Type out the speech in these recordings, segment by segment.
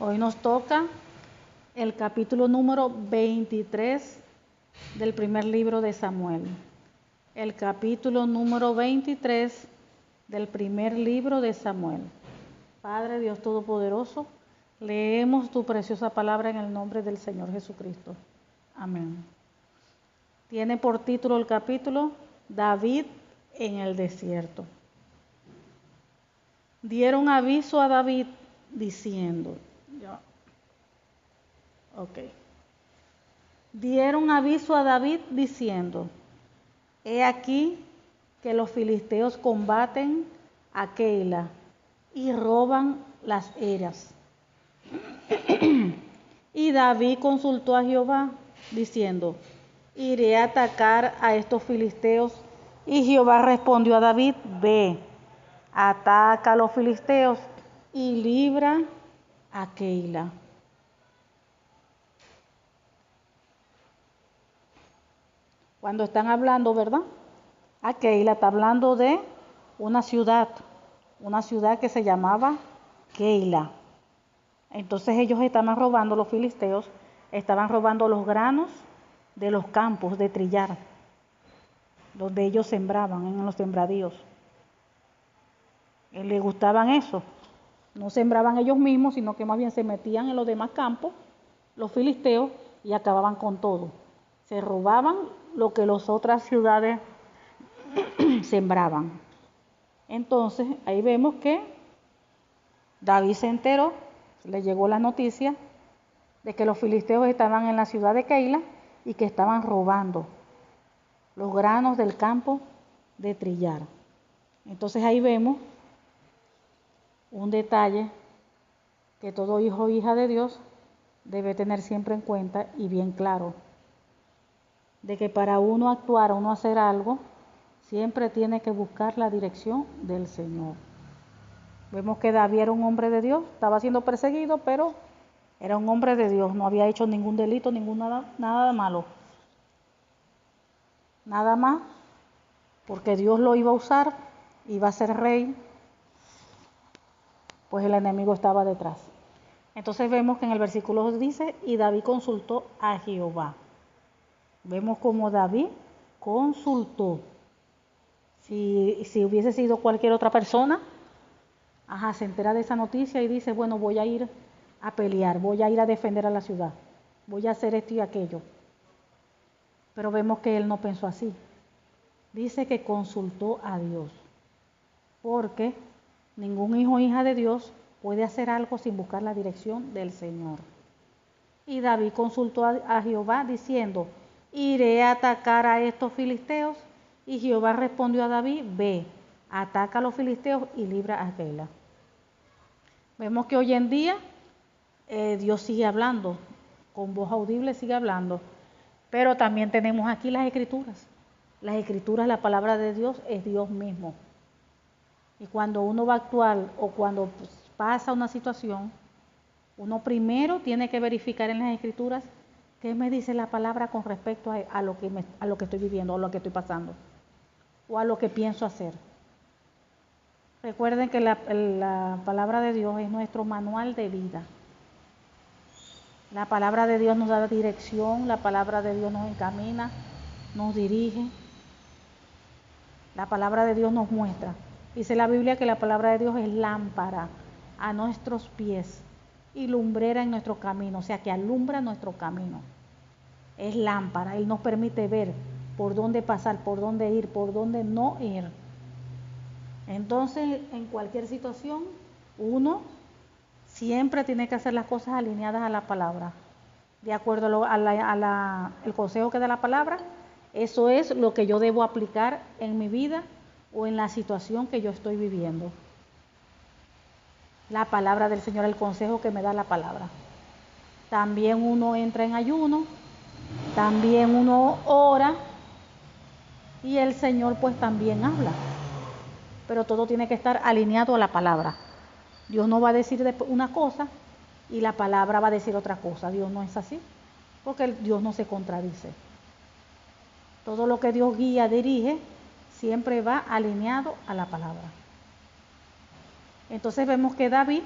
Hoy nos toca el capítulo número 23 del primer libro de Samuel. El capítulo número 23 del primer libro de Samuel. Padre Dios Todopoderoso, leemos tu preciosa palabra en el nombre del Señor Jesucristo. Amén. Tiene por título el capítulo David en el desierto. Dieron aviso a David diciendo, Dieron aviso a David diciendo, he aquí que los filisteos combaten a Keila y roban las eras. Y David consultó a Jehová diciendo, iré a atacar a estos filisteos. Y Jehová respondió a David, ve, ataca a los filisteos y libra a Keila. Cuando están hablando, ¿verdad? A Keila está hablando de una ciudad que se llamaba Keila. Entonces ellos estaban robando, los filisteos, estaban robando los granos de los campos de trillar, donde ellos sembraban, en los sembradíos. Les gustaban eso. No sembraban ellos mismos, sino que más bien se metían en los demás campos, los filisteos, y acababan con todo. Se robaban lo que las otras ciudades sembraban. Entonces, ahí vemos que David se enteró, le llegó la noticia de que los filisteos estaban en la ciudad de Keila y que estaban robando los granos del campo de trillar. Entonces ahí vemos un detalle que todo hijo o hija de Dios debe tener siempre en cuenta y bien claro, de que para uno actuar, uno hacer algo, siempre tiene que buscar la dirección del Señor. Vemos que David era un hombre de Dios, estaba siendo perseguido, pero era un hombre de Dios, no había hecho ningún delito, nada de malo. Nada más, porque Dios lo iba a usar, iba a ser rey, pues el enemigo estaba detrás. Entonces vemos que en el versículo 2 dice, y David consultó a Jehová. Vemos como David consultó. Si hubiese sido cualquier otra persona, se entera de esa noticia y dice, bueno, voy a ir a pelear, voy a ir a defender a la ciudad, voy a hacer esto y aquello. Pero vemos que él no pensó así. Dice que consultó a Dios, porque ningún hijo o hija de Dios puede hacer algo sin buscar la dirección del Señor. Y David consultó a Jehová diciendo, iré a atacar a estos filisteos. Y Jehová respondió a David, ve, ataca a los filisteos y libra a Keila. Vemos que hoy en día Dios sigue hablando, con voz audible sigue hablando, pero también tenemos aquí las escrituras. Las escrituras, la palabra de Dios es Dios mismo. Y cuando uno va a actuar o cuando pasa una situación, uno primero tiene que verificar en las escrituras qué me dice la palabra con respecto a lo que estoy viviendo, o lo que estoy pasando, o a lo que pienso hacer. Recuerden que la palabra de Dios es nuestro manual de vida. La palabra de Dios nos da dirección, la palabra de Dios nos encamina, nos dirige. La palabra de Dios nos muestra. Dice la Biblia que la palabra de Dios es lámpara a nuestros pies y lumbrera en nuestro camino, o sea que alumbra nuestro camino. Es lámpara, Él nos permite ver por dónde pasar, por dónde ir, por dónde no ir. Entonces, en cualquier situación, uno siempre tiene que hacer las cosas alineadas a la palabra, de acuerdo al consejo que da la palabra. Eso es lo que yo debo aplicar en mi vida o en la situación que yo estoy viviendo. La palabra del Señor, el consejo que me da la palabra. También uno entra en ayuno, también uno ora y el Señor pues también habla. Pero todo tiene que estar alineado a la palabra. Dios no va a decir una cosa y la palabra va a decir otra cosa. Dios no es así, porque Dios no se contradice. Todo lo que Dios guía, dirige, siempre va alineado a la palabra. Entonces vemos que David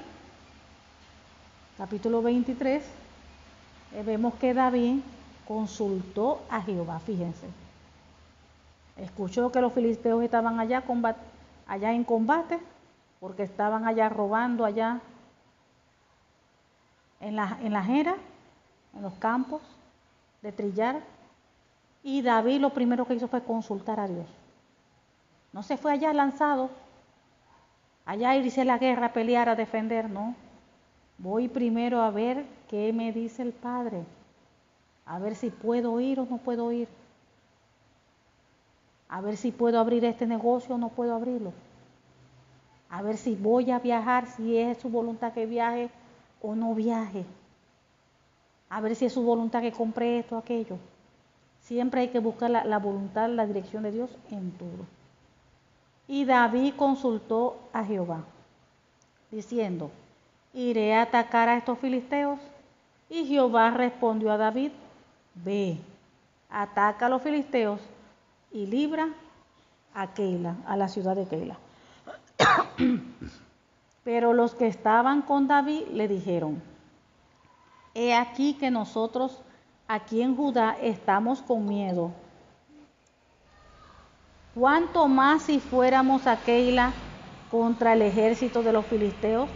capítulo 23, vemos que David consultó a Jehová, fíjense. Escuchó que los filisteos estaban allá en combate, porque estaban allá robando allá en las eras, en los campos de trillar. Y David lo primero que hizo fue consultar a Dios. No se fue allá lanzado, allá a irse a la guerra, a pelear, a defender, no. Voy primero a ver qué me dice el Padre, a ver si puedo ir o no puedo ir, a ver si puedo abrir este negocio o no puedo abrirlo, a ver si voy a viajar, si es su voluntad que viaje o no viaje, a ver si es su voluntad que compre esto o aquello. Siempre hay que buscar la voluntad, la dirección de Dios en todo. Y David consultó a Jehová, diciendo: ¿iré a atacar a estos filisteos? Y Jehová respondió a David: ve, ataca a los filisteos y libra a Keila, a la ciudad de Keila. Pero los que estaban con David le dijeron: he aquí que nosotros aquí en Judá estamos con miedo. ¿Cuánto más si fuéramos a Keila contra el ejército de los filisteos?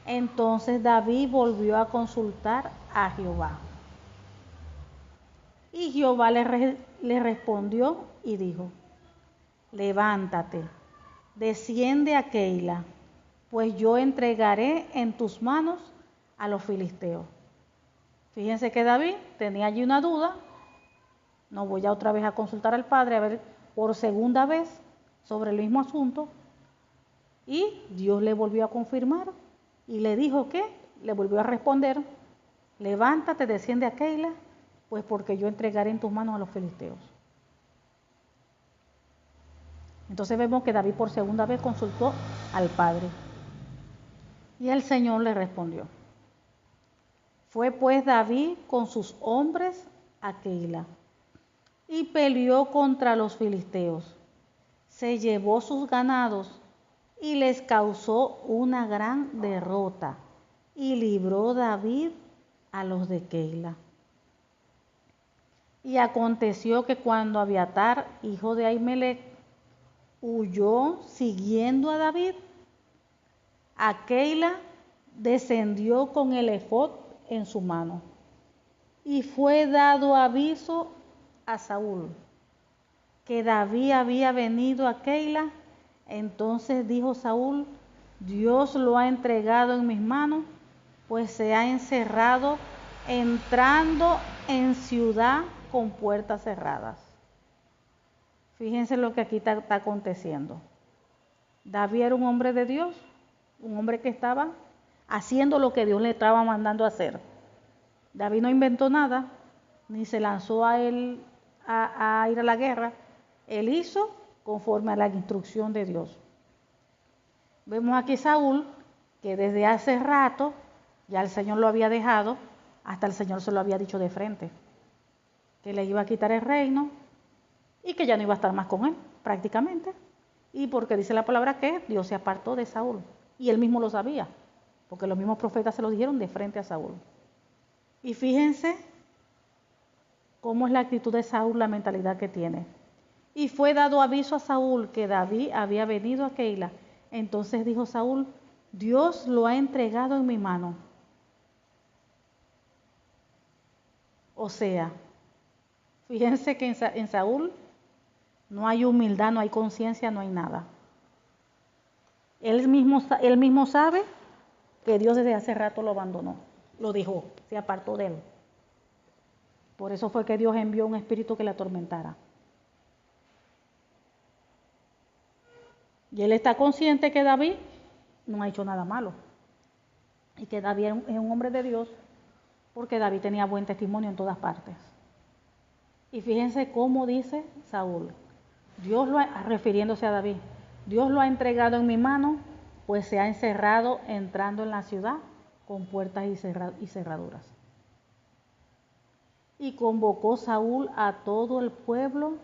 Entonces David volvió a consultar a Jehová. Y Jehová le respondió y dijo: levántate, desciende a Keila, pues yo entregaré en tus manos a los filisteos. Fíjense que David tenía allí una duda. No voy a otra vez a consultar al Padre, a ver por segunda vez sobre el mismo asunto. Y Dios le volvió a confirmar y le dijo que, le volvió a responder: levántate, desciende a Keila, pues porque yo entregaré en tus manos a los filisteos. Entonces vemos que David por segunda vez consultó al Padre. Y el Señor le respondió. Fue pues David con sus hombres a Keila y peleó contra los filisteos. Se llevó sus ganados y les causó una gran derrota, y libró David a los de Keila. Y aconteció que cuando Abiatar, hijo de Ahimelech, huyó siguiendo a David a Keila, descendió con el efod en su mano. Y fue dado aviso a Saúl que David había venido a Keila. Entonces dijo Saúl: Dios lo ha entregado en mis manos, pues se ha encerrado entrando en ciudad con puertas cerradas. Fíjense lo que aquí está aconteciendo. David era un hombre de Dios, un hombre que estaba haciendo lo que Dios le estaba mandando a hacer. David no inventó nada, ni se lanzó a él a ir a la guerra. Él hizo conforme a la instrucción de Dios. Vemos aquí Saúl, que desde hace rato ya el Señor lo había dejado, hasta el Señor se lo había dicho de frente, que le iba a quitar el reino y que ya no iba a estar más con él, prácticamente. Y porque dice la palabra que Dios se apartó de Saúl, y él mismo lo sabía, porque los mismos profetas se lo dijeron de frente a Saúl. Y fíjense cómo es la actitud de Saúl, la mentalidad que tiene. Y fue dado aviso a Saúl que David había venido a Keila. Entonces dijo Saúl: Dios lo ha entregado en mi mano. O sea, fíjense que en Saúl no hay humildad, no hay conciencia, no hay nada. Él mismo sabe que Dios desde hace rato lo abandonó, lo dejó, se apartó de él. Por eso fue que Dios envió un espíritu que le atormentara. Y él está consciente que David no ha hecho nada malo. Y que David es un hombre de Dios, porque David tenía buen testimonio en todas partes. Y fíjense cómo dice Saúl: refiriéndose a David, Dios lo ha entregado en mi mano, pues se ha encerrado entrando en la ciudad con puertas y cerraduras. Y convocó Saúl a todo el pueblo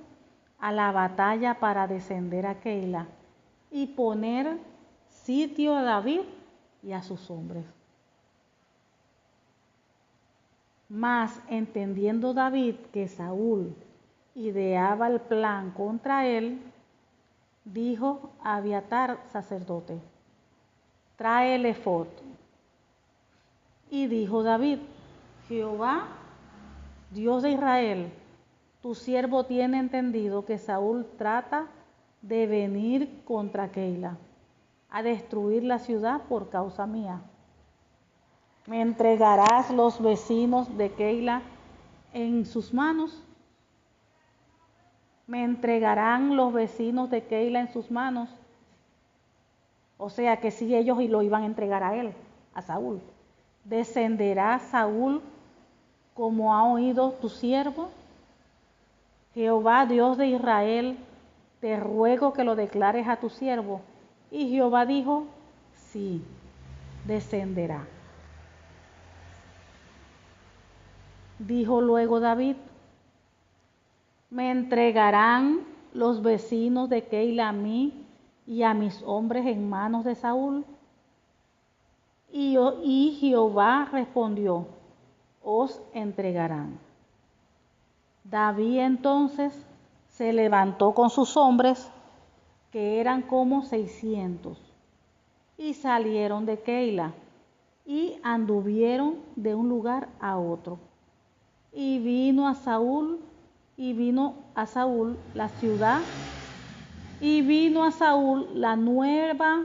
a la batalla para descender a Keila y poner sitio a David y a sus hombres. Mas entendiendo David que Saúl ideaba el plan contra él, dijo a Abiatar, sacerdote: trae el efod. Y dijo David: Jehová, Dios de Israel, tu siervo tiene entendido que Saúl trata de venir contra Keila, a destruir la ciudad por causa mía. ¿Me entregarás los vecinos de Keila en sus manos? ¿Me entregarán los vecinos de Keila en sus manos? O sea que si ellos lo iban a entregar a él, a Saúl. ¿Descenderá Saúl como ha oído tu siervo? Jehová, Dios de Israel, te ruego que lo declares a tu siervo. Y Jehová dijo: sí, descenderá. Dijo luego David: me entregarán los vecinos de Keila a mí y a mis hombres en manos de Saúl. Y Jehová respondió: os entregarán. David entonces se levantó con sus hombres, que eran como 600, y salieron de Keila, y anduvieron de un lugar a otro. Y vino a Saúl la ciudad, y vino a Saúl la nueva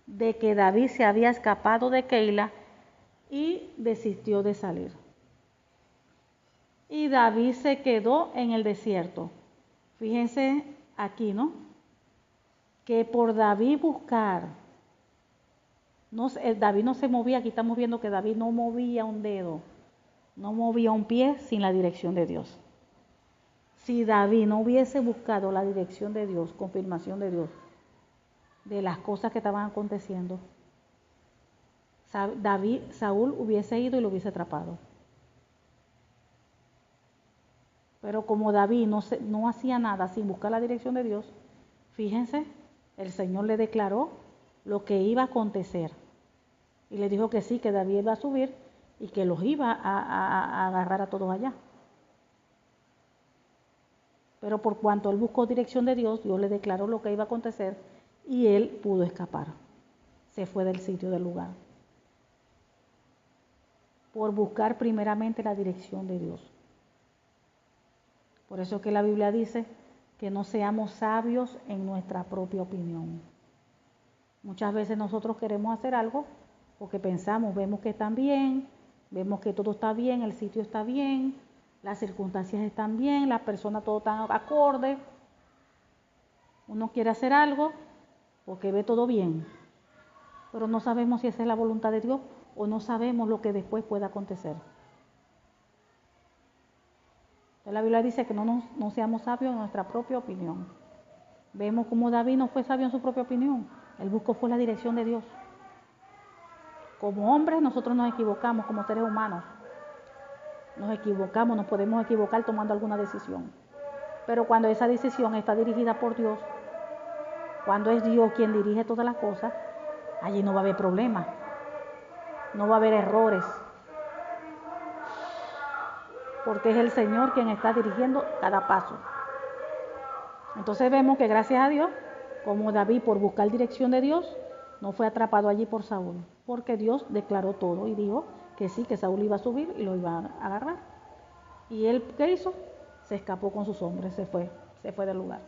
de que David se había escapado de Keila, y desistió de salir. Y David se quedó en el desierto. Fíjense aquí, ¿no? Que por David buscar, David no se movía. Aquí estamos viendo que David no movía un dedo, no movía un pie sin la dirección de Dios. Si David no hubiese buscado la dirección de Dios, confirmación de Dios, de las cosas que estaban aconteciendo, Saúl hubiese ido y lo hubiese atrapado. Pero como David no hacía nada sin buscar la dirección de Dios, fíjense, el Señor le declaró lo que iba a acontecer. Y le dijo que sí, que David iba a subir y que los iba a agarrar a todos allá. Pero por cuanto él buscó dirección de Dios, Dios le declaró lo que iba a acontecer y él pudo escapar. Se fue del sitio, del lugar. Por buscar primeramente la dirección de Dios. Por eso es que la Biblia dice que no seamos sabios en nuestra propia opinión. Muchas veces nosotros queremos hacer algo porque vemos que están bien, vemos que todo está bien, el sitio está bien, las circunstancias están bien, las personas todo están acorde. Uno quiere hacer algo porque ve todo bien, pero no sabemos si esa es la voluntad de Dios o no sabemos lo que después pueda acontecer. La Biblia dice que no seamos sabios en nuestra propia opinión. Vemos como David no fue sabio en su propia opinión. Él buscó fue la dirección de Dios. Como hombres nosotros nos equivocamos, como seres humanos. Nos equivocamos, nos podemos equivocar tomando alguna decisión. Pero cuando esa decisión está dirigida por Dios, cuando es Dios quien dirige todas las cosas, allí no va a haber problemas. No va a haber errores. Porque es el Señor quien está dirigiendo cada paso. Entonces vemos que gracias a Dios, como David por buscar dirección de Dios, no fue atrapado allí por Saúl, porque Dios declaró todo y dijo que sí, que Saúl iba a subir y lo iba a agarrar. Y él, ¿qué hizo? Se escapó con sus hombres, se fue del lugar.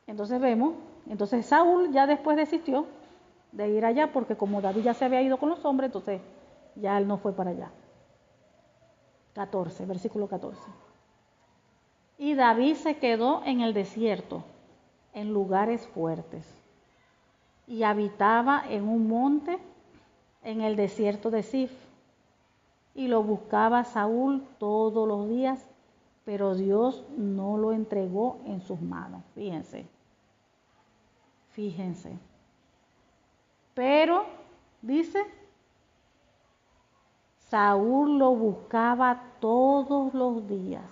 Entonces Saúl ya después desistió de ir allá, porque como David ya se había ido con los hombres, entonces ya él no fue para allá. 14, versículo 14. Y David se quedó en el desierto, en lugares fuertes, y habitaba en un monte en el desierto de Sif, y lo buscaba Saúl todos los días, pero Dios no lo entregó en sus manos. Fíjense. Pero, dice, Saúl lo buscaba todos los días.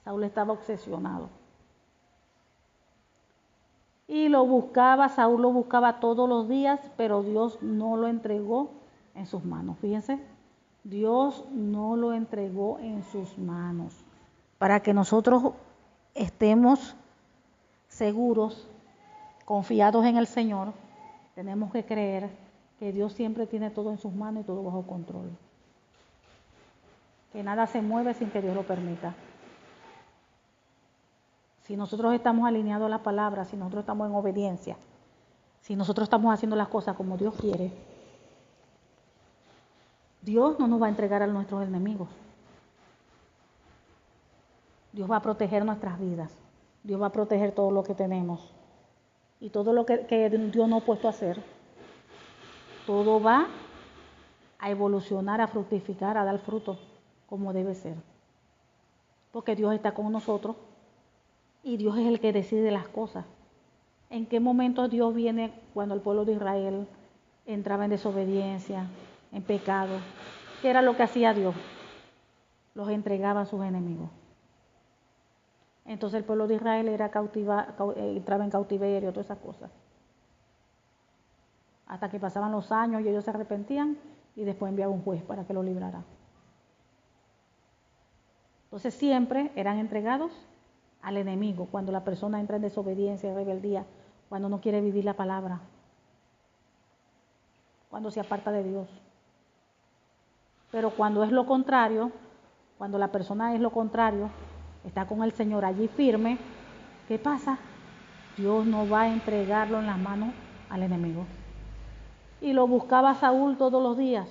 Saúl estaba obsesionado. Y Saúl lo buscaba todos los días, pero Dios no lo entregó en sus manos. Fíjense, Dios no lo entregó en sus manos. Para que nosotros estemos seguros, confiados en el Señor, tenemos que creer que Dios siempre tiene todo en sus manos y todo bajo control. Que nada se mueve sin que Dios lo permita. Si nosotros estamos alineados a la palabra, si nosotros estamos en obediencia, si nosotros estamos haciendo las cosas como Dios quiere, Dios no nos va a entregar a nuestros enemigos. Dios va a proteger nuestras vidas. Dios va a proteger todo lo que tenemos. Y todo lo que Dios nos ha puesto a hacer, todo va a evolucionar, a fructificar, a dar fruto como debe ser. Porque Dios está con nosotros y Dios es el que decide las cosas. ¿En qué momento Dios viene cuando el pueblo de Israel entraba en desobediencia, en pecado? ¿Qué era lo que hacía Dios? Los entregaba a sus enemigos. Entonces el pueblo de Israel entraba en cautiverio, todas esas cosas. Hasta que pasaban los años y ellos se arrepentían y después enviaba un juez para que lo librara. Entonces siempre eran entregados al enemigo cuando la persona entra en desobediencia y rebeldía, cuando no quiere vivir la palabra, cuando se aparta de Dios. Pero cuando es lo contrario, cuando la persona es lo contrario, está con el Señor allí firme, ¿qué pasa? Dios no va a entregarlo en las manos al enemigo. Y lo buscaba Saúl todos los días,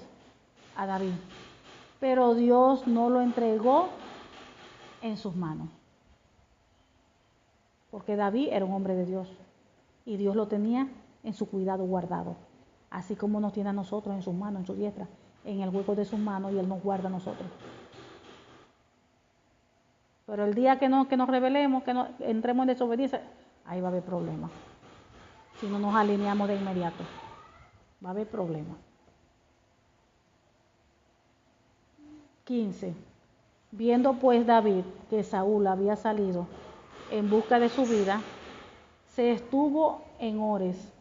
a David. Pero Dios no lo entregó en sus manos. Porque David era un hombre de Dios. Y Dios lo tenía en su cuidado guardado. Así como nos tiene a nosotros en sus manos, en su diestra, en el hueco de sus manos, y Él nos guarda a nosotros. Pero el día que nos rebelemos, que entremos en desobediencia, ahí va a haber problemas. Si no nos alineamos de inmediato, va a haber problemas. 15. Viendo pues David que Saúl había salido en busca de su vida, se estuvo en Ores,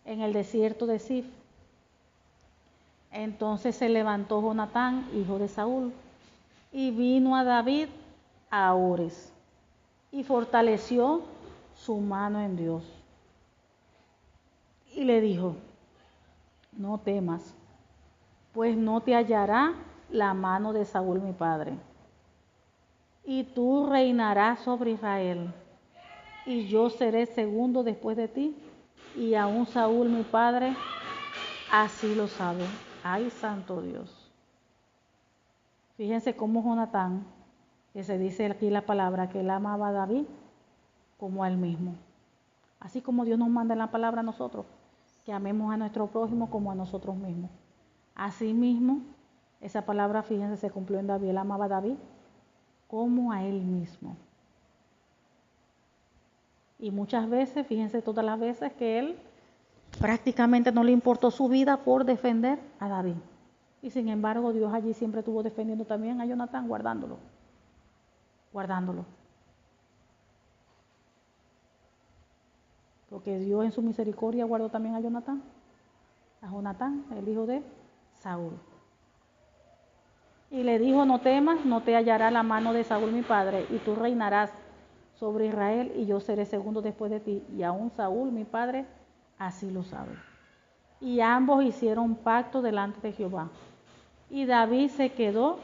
en el desierto de Zif. Entonces se levantó Jonatán, hijo de Saúl, y vino a David a Ores, y fortaleció su mano en Dios. Y le dijo: no temas, pues no te hallará la mano de Saúl mi padre, y tú reinarás sobre Israel, y yo seré segundo después de ti, y aún Saúl mi padre así lo sabe. Ay, santo Dios. Fíjense cómo Jonatán, que se dice aquí la palabra, que él amaba a David como a él mismo. Así como Dios nos manda en la palabra a nosotros, que amemos a nuestro prójimo como a nosotros mismos. Así mismo, esa palabra, fíjense, se cumplió en David. Él amaba a David como a él mismo. Y muchas veces, fíjense todas las veces que él prácticamente no le importó su vida por defender a David. Y sin embargo, Dios allí siempre estuvo defendiendo también a Jonatán, guardándolo. Porque Dios en su misericordia guardó también a Jonatán, el hijo de Saúl. Y le dijo: no temas, no te hallará la mano de Saúl mi padre, y tú reinarás sobre Israel, y yo seré segundo después de ti, y aún Saúl mi padre así lo sabe. Y ambos hicieron pacto delante de Jehová. Y David se quedó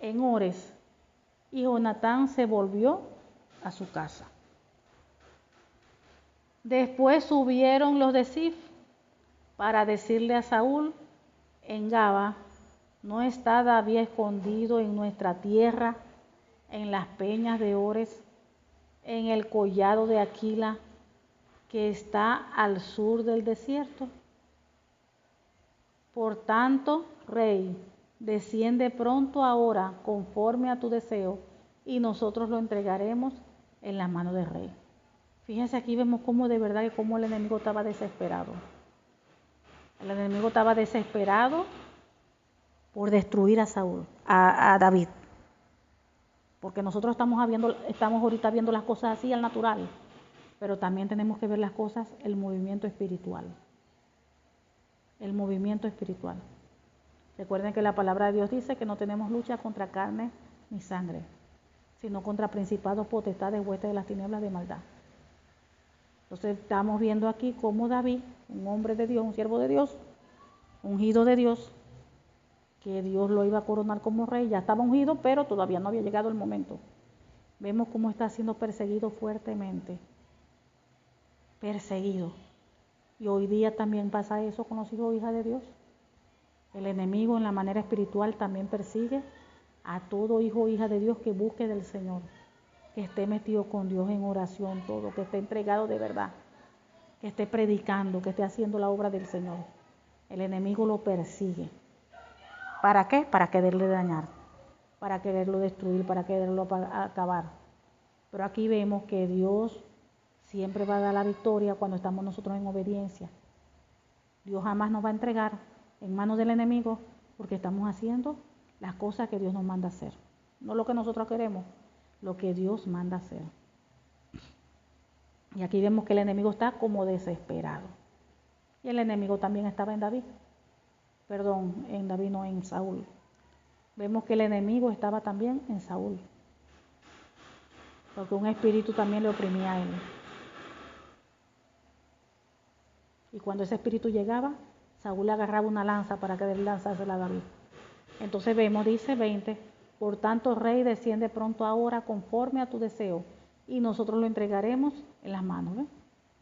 en Ores, y Jonatán se volvió a su casa. Después subieron los de Zif para decirle a Saúl en Gaba: ¿no está David escondido en nuestra tierra, en las peñas de Ores, en el collado de Aquila, que está al sur del desierto? Por tanto, rey, desciende pronto ahora conforme a tu deseo, y nosotros lo entregaremos en la mano del rey. Fíjense, aquí vemos cómo de verdad y cómo el enemigo estaba desesperado. El enemigo estaba desesperado por destruir a Saúl, a David. Porque nosotros estamos ahorita viendo las cosas así al natural, pero también tenemos que ver las cosas, el movimiento espiritual. El movimiento espiritual. Recuerden que la palabra de Dios dice que no tenemos lucha contra carne ni sangre, sino contra principados, potestades, huestes de las tinieblas de maldad. Entonces estamos viendo aquí cómo David, un hombre de Dios, un siervo de Dios, ungido de Dios, que Dios lo iba a coronar como rey, ya estaba ungido, pero todavía no había llegado el momento. Vemos cómo está siendo perseguido fuertemente, perseguido. Y hoy día también pasa eso con los hijos e hijas de Dios. El enemigo en la manera espiritual también persigue a todo hijo o hija de Dios que busque del Señor, que esté metido con Dios en oración, todo, que esté entregado de verdad, que esté predicando, que esté haciendo la obra del Señor. El enemigo lo persigue. ¿Para qué? Para quererle dañar, para quererlo destruir, para quererlo acabar. Pero aquí vemos que Dios siempre va a dar la victoria cuando estamos nosotros en obediencia. Dios jamás nos va a entregar en manos del enemigo porque estamos haciendo las cosas que Dios nos manda hacer. No lo que nosotros queremos, lo que Dios manda hacer. Y aquí vemos que el enemigo está como desesperado. Y el enemigo también estaba en David. Perdón, en David no, en Saúl. Vemos que el enemigo estaba también en Saúl. Porque un espíritu también le oprimía a él. Y cuando ese espíritu llegaba, Saúl le agarraba una lanza para que él lanzársela a David. Entonces vemos, dice 20, por tanto, rey, desciende pronto ahora conforme a tu deseo, y nosotros lo entregaremos en las manos. ¿Ves?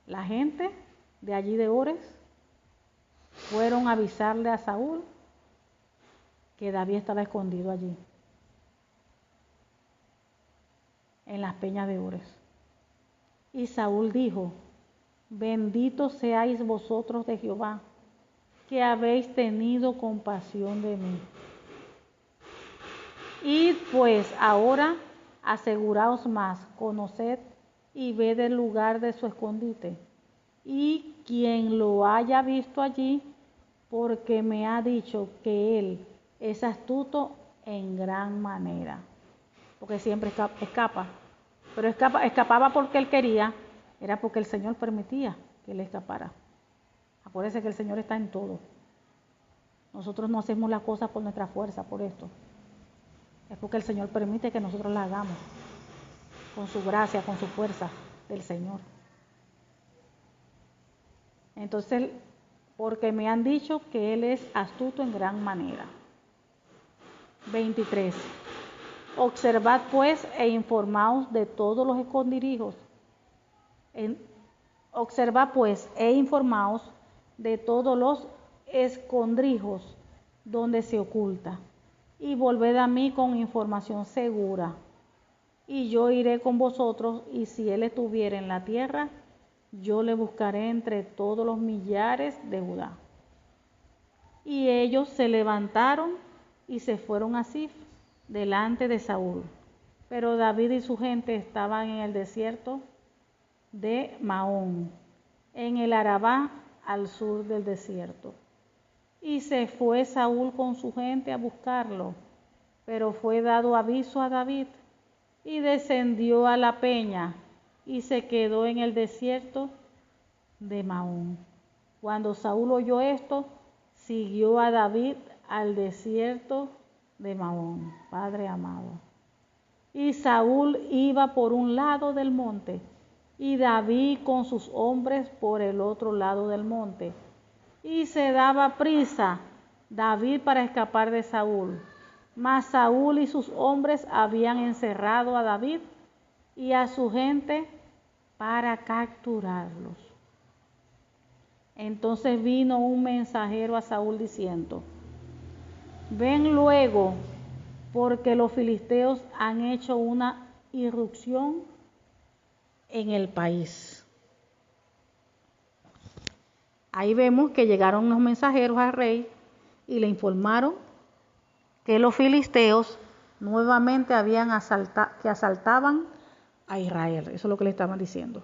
La gente de allí de Ores fueron a avisarle a Saúl que David estaba escondido allí, en las peñas de Ores. Y Saúl dijo, bendito seáis vosotros de Jehová, que habéis tenido compasión de mí. Id pues ahora, aseguraos más, conoced y ved el lugar de su escondite. Y quien lo haya visto allí, porque me ha dicho que él es astuto en gran manera. Porque siempre escapa. Pero escapaba porque él quería, era porque el Señor permitía que él escapara. Acuérdense que el Señor está en todo. Nosotros no hacemos las cosas por nuestra fuerza, por esto. Es porque el Señor permite que nosotros la hagamos, con su gracia, con su fuerza del Señor. Entonces, porque me han dicho que Él es astuto en gran manera. 23. Observad pues e informaos de todos los escondrijos. Observad pues e informaos de todos los escondrijos donde se oculta. Y volved a mí con información segura. Y yo iré con vosotros, y si él estuviera en la tierra, yo le buscaré entre todos los millares de Judá. Y ellos se levantaron y se fueron a Zif delante de Saúl. Pero David y su gente estaban en el desierto de Maón, en el Arabá, al sur del desierto. Y se fue Saúl con su gente a buscarlo, pero fue dado aviso a David, y descendió a la peña, y se quedó en el desierto de Maón. Cuando Saúl oyó esto, siguió a David al desierto de Maón. Padre amado. Y Saúl iba por un lado del monte, y David con sus hombres por el otro lado del monte. Y se daba prisa David para escapar de Saúl. Mas Saúl y sus hombres habían encerrado a David y a su gente para capturarlos. Entonces vino un mensajero a Saúl diciendo, ven luego, porque los filisteos han hecho una irrupción en el país. Ahí vemos que llegaron los mensajeros al rey y le informaron que los filisteos nuevamente habían asaltaban a Israel. Eso es lo que le estaban diciendo.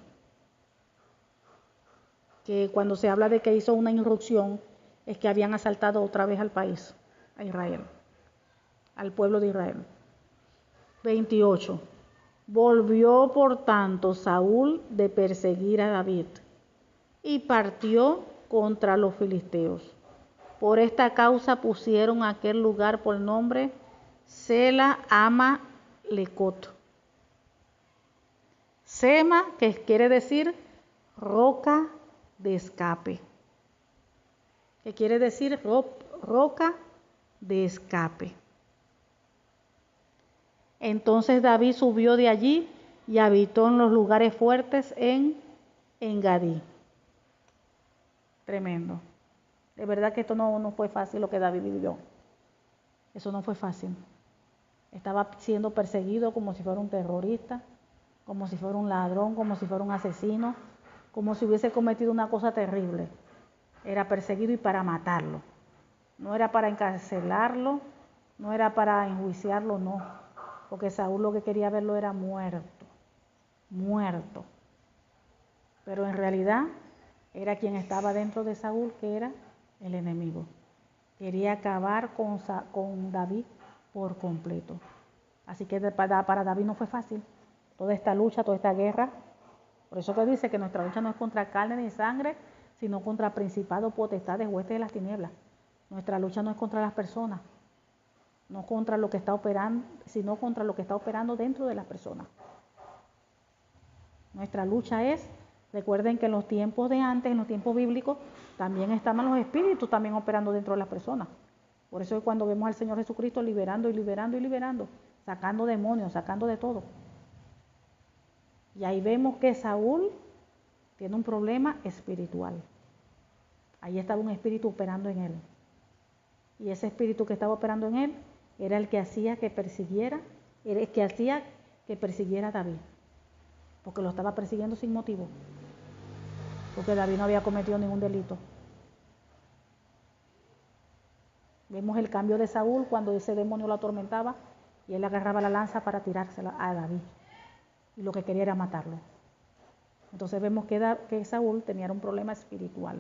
Que cuando se habla de que hizo una irrupción, es que habían asaltado otra vez al país, a Israel, al pueblo de Israel. 28. Volvió por tanto Saúl de perseguir a David y partió contra los filisteos. Por esta causa pusieron a aquel lugar por nombre Sela Ama Lecot. Sema, que quiere decir roca de escape. Que quiere decir roca de escape. Entonces David subió de allí y habitó en los lugares fuertes en Engadí. Tremendo. De verdad que esto no fue fácil lo que David vivió. Eso no fue fácil. Estaba siendo perseguido como si fuera un terrorista, como si fuera un ladrón, como si fuera un asesino, como si hubiese cometido una cosa terrible. Era perseguido y para matarlo. No era para encarcelarlo, no era para enjuiciarlo, no. Porque Saúl lo que quería verlo era muerto. Muerto. Pero en realidad era quien estaba dentro de Saúl, que era el enemigo. Quería acabar con David por completo. Así que para David no fue fácil. Toda esta lucha, toda esta guerra. Por eso que dice que nuestra lucha no es contra carne ni sangre, sino contra principados, potestades, huestes de las tinieblas. Nuestra lucha no es contra las personas, no contra lo que está operando, sino contra lo que está operando dentro de las personas. Nuestra lucha es, recuerden que en los tiempos de antes, en los tiempos bíblicos, también estaban los espíritus también operando dentro de las personas. Por eso es cuando vemos al Señor Jesucristo liberando y liberando y liberando, sacando demonios, sacando de todo. Y ahí vemos que Saúl tiene un problema espiritual. Ahí estaba un espíritu operando en él. Y ese espíritu que estaba operando en él era el que hacía que persiguiera, era el que hacía que persiguiera a David. Porque lo estaba persiguiendo sin motivo. Porque David no había cometido ningún delito. Vemos el cambio de Saúl cuando ese demonio lo atormentaba y él agarraba la lanza para tirársela a David. Y lo que quería era matarlo. Entonces vemos que Saúl tenía un problema espiritual.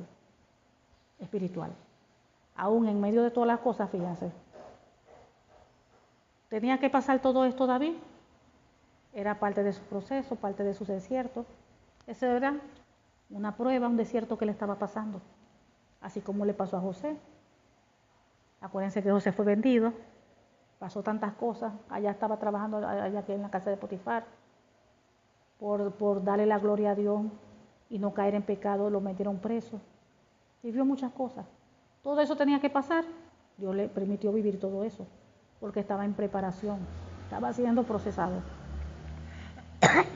Aún en medio de todas las cosas, fíjense. ¿Tenía que pasar todo esto David? Era parte de su proceso, parte de su desierto. Ese era una prueba, un desierto que le estaba pasando. Así como le pasó a José. Acuérdense que José fue vendido, pasó tantas cosas, allá estaba trabajando, allá aquí en la casa de Potifar, por darle la gloria a Dios y no caer en pecado, lo metieron preso. Vivió muchas cosas. Todo eso tenía que pasar. Dios le permitió vivir todo eso, porque estaba en preparación, estaba siendo procesado.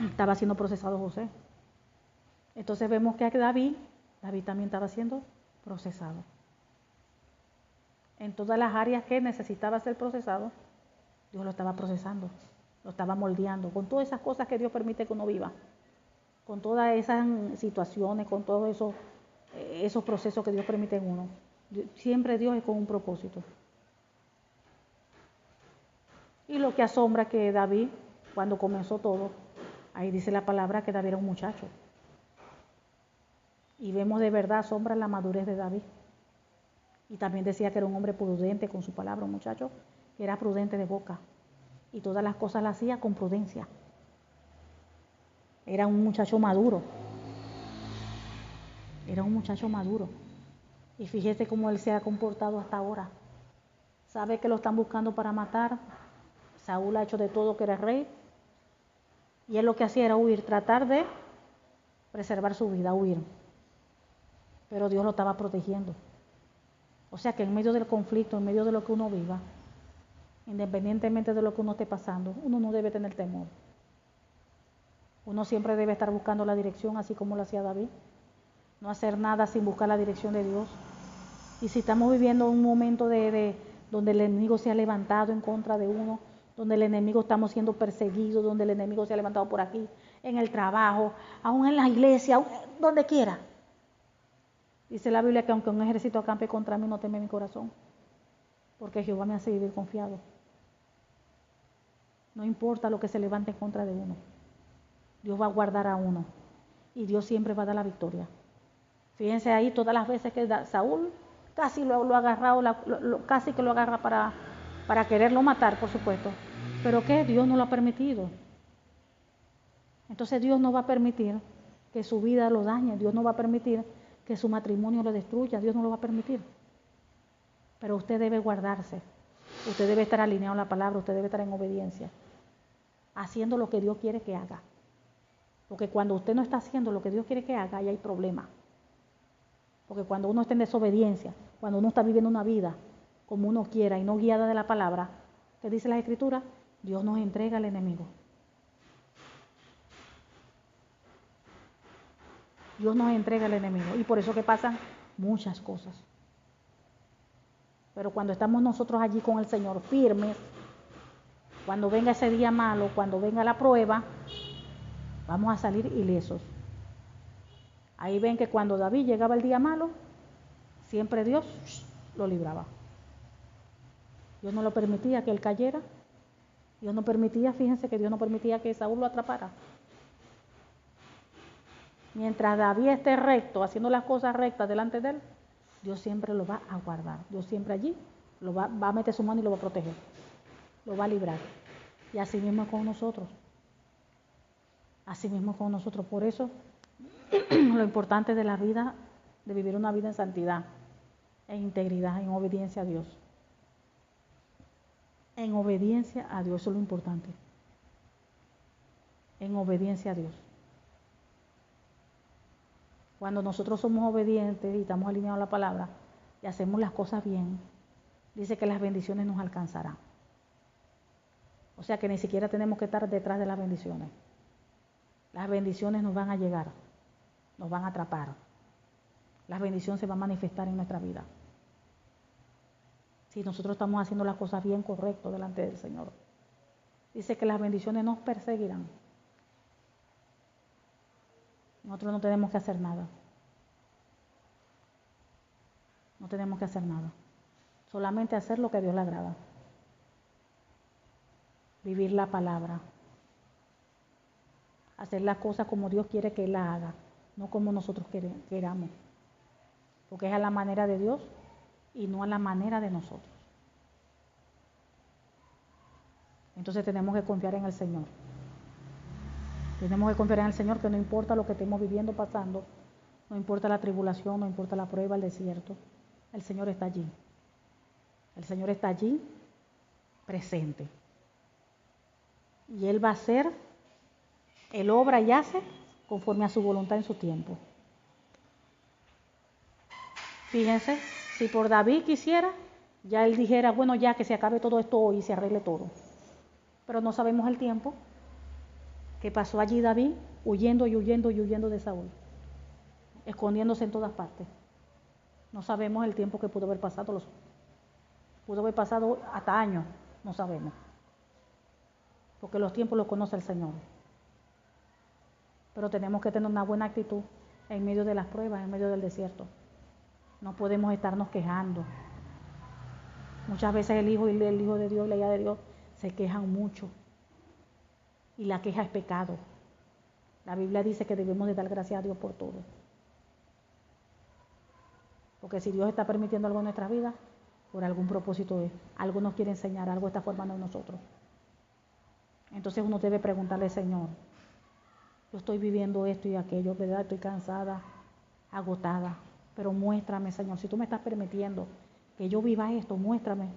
Estaba siendo procesado José. Entonces vemos que David también estaba siendo procesado. En todas las áreas que necesitaba ser procesado, Dios lo estaba procesando, lo estaba moldeando, con todas esas cosas que Dios permite que uno viva, con todas esas situaciones, con todos esos procesos que Dios permite en uno. Siempre Dios es con un propósito. Y lo que asombra que David, cuando comenzó todo, ahí dice la palabra que David era un muchacho. Y vemos de verdad, asombra la madurez de David. Y también decía que era un hombre prudente con su palabra, un muchacho que era prudente de boca. Y todas las cosas las hacía con prudencia. Era un muchacho maduro. Era un muchacho maduro. Y fíjese cómo él se ha comportado hasta ahora. Sabe que lo están buscando para matar. Saúl ha hecho de todo que era rey. Y él lo que hacía era huir, tratar de preservar su vida, huir. Pero Dios lo estaba protegiendo. O sea que en medio del conflicto, en medio de lo que uno viva, independientemente de lo que uno esté pasando, uno no debe tener temor. Uno siempre debe estar buscando la dirección, así como lo hacía David. No hacer nada sin buscar la dirección de Dios. Y si estamos viviendo un momento donde el enemigo se ha levantado en contra de uno, donde el enemigo estamos siendo perseguidos, donde el enemigo se ha levantado por aquí, en el trabajo, aún en la iglesia, donde quiera. Dice la Biblia que aunque un ejército acampe contra mí, no teme mi corazón, porque Jehová me hace vivir confiado. No importa lo que se levante en contra de uno, Dios va a guardar a uno y Dios siempre va a dar la victoria. Fíjense ahí todas las veces que Saúl casi lo ha agarrado, casi que lo agarra para quererlo matar, por supuesto. Pero que Dios no lo ha permitido. Entonces Dios no va a permitir que su vida lo dañe, Dios no va a permitir que su matrimonio lo destruya, Dios no lo va a permitir. Pero usted debe guardarse. Usted debe estar alineado a la palabra, usted debe estar en obediencia, haciendo lo que Dios quiere que haga. Porque cuando usted no está haciendo lo que Dios quiere que haga, ahí hay problemas. Porque cuando uno está en desobediencia, cuando uno está viviendo una vida como uno quiera y no guiada de la palabra, que dice la Escritura, Dios nos entrega al enemigo. Dios nos entrega al enemigo. Y por eso que pasan muchas cosas. Pero cuando estamos nosotros allí con el Señor firmes, cuando venga ese día malo, cuando venga la prueba, vamos a salir ilesos. Ahí ven que cuando David llegaba el día malo, siempre Dios lo libraba. Dios no lo permitía que él cayera. Dios no permitía, fíjense que Dios no permitía que Saúl lo atrapara. Mientras David esté recto, haciendo las cosas rectas delante de él, Dios siempre lo va a guardar. Dios siempre allí va a meter su mano y lo va a proteger. Lo va a librar. Y así mismo es con nosotros. Así mismo es con nosotros. Por eso, lo importante de la vida, de vivir una vida en santidad, en integridad, en obediencia a Dios. En obediencia a Dios, eso es lo importante. En obediencia a Dios. Cuando nosotros somos obedientes y estamos alineados a la palabra y hacemos las cosas bien, dice que las bendiciones nos alcanzarán. O sea que ni siquiera tenemos que estar detrás de las bendiciones. Las bendiciones nos van a llegar, nos van a atrapar. Las bendiciones se van a manifestar en nuestra vida. Si nosotros estamos haciendo las cosas bien, correcto, delante del Señor. Dice que las bendiciones nos perseguirán. Nosotros no tenemos que hacer nada. No tenemos que hacer nada. Solamente hacer lo que a Dios le agrada. Vivir la palabra. Hacer las cosas como Dios quiere que Él las haga, no como nosotros queramos. Porque es a la manera de Dios y no a la manera de nosotros. Entonces tenemos que confiar en el Señor. Tenemos que confiar en el Señor, que no importa lo que estemos viviendo, pasando, no importa la tribulación, no importa la prueba, el desierto, el Señor está allí. El Señor está allí, presente. Y Él va a hacer, Él obra y hace conforme a su voluntad en su tiempo. Fíjense, si por David quisiera, ya Él dijera, bueno, ya que se acabe todo esto hoy y se arregle todo. Pero no sabemos el tiempo que pasó allí David, huyendo y huyendo y huyendo de Saúl, escondiéndose en todas partes. No sabemos el tiempo que pudo haber pasado, pudo haber pasado hasta años, no sabemos. Porque los tiempos los conoce el Señor. Pero tenemos que tener una buena actitud en medio de las pruebas, en medio del desierto. No podemos estarnos quejando. Muchas veces el Hijo de Dios y la hija de Dios se quejan mucho. Y la queja es pecado. La Biblia dice que debemos de dar gracias a Dios por todo. Porque si Dios está permitiendo algo en nuestra vida, por algún propósito es. Algo nos quiere enseñar, algo está formando en nosotros. Entonces uno debe preguntarle, Señor, yo estoy viviendo esto y aquello, ¿verdad? Estoy cansada, agotada, pero muéstrame, Señor, si tú me estás permitiendo que yo viva esto, muéstrame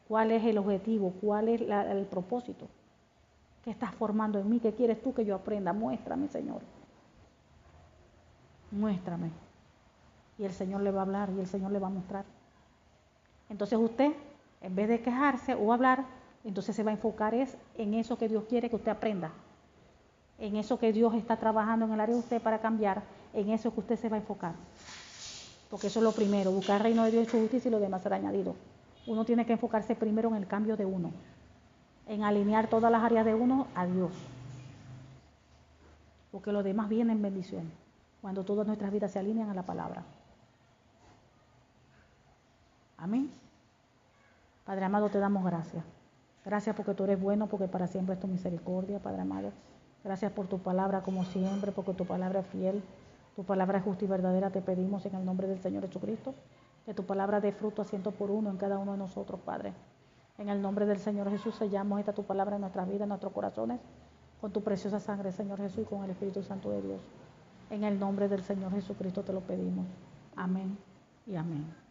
cuál es el objetivo, cuál es el propósito que estás formando en mí, qué quieres tú que yo aprenda, muéstrame, Señor. Muéstrame. Y el Señor le va a hablar y el Señor le va a mostrar. Entonces usted, en vez de quejarse o hablar, entonces se va a enfocar en eso que Dios quiere que usted aprenda. En eso que Dios está trabajando en el área de usted para cambiar, en eso que usted se va a enfocar. Porque eso es lo primero, buscar el reino de Dios y su justicia y lo demás será añadido. Uno tiene que enfocarse primero en el cambio de uno, en alinear todas las áreas de uno a Dios. Porque lo demás viene en bendición, cuando todas nuestras vidas se alinean a la palabra. Amén. Padre amado, te damos gracias. Gracias porque tú eres bueno, porque para siempre es tu misericordia, Padre amado. Gracias por tu palabra como siempre, porque tu palabra es fiel, tu palabra es justa y verdadera. Te pedimos en el nombre del Señor Jesucristo, que tu palabra dé fruto a 100% en cada uno de nosotros, Padre. En el nombre del Señor Jesús sellamos esta tu palabra en nuestras vidas, en nuestros corazones, con tu preciosa sangre, Señor Jesús, y con el Espíritu Santo de Dios. En el nombre del Señor Jesucristo te lo pedimos. Amén y amén.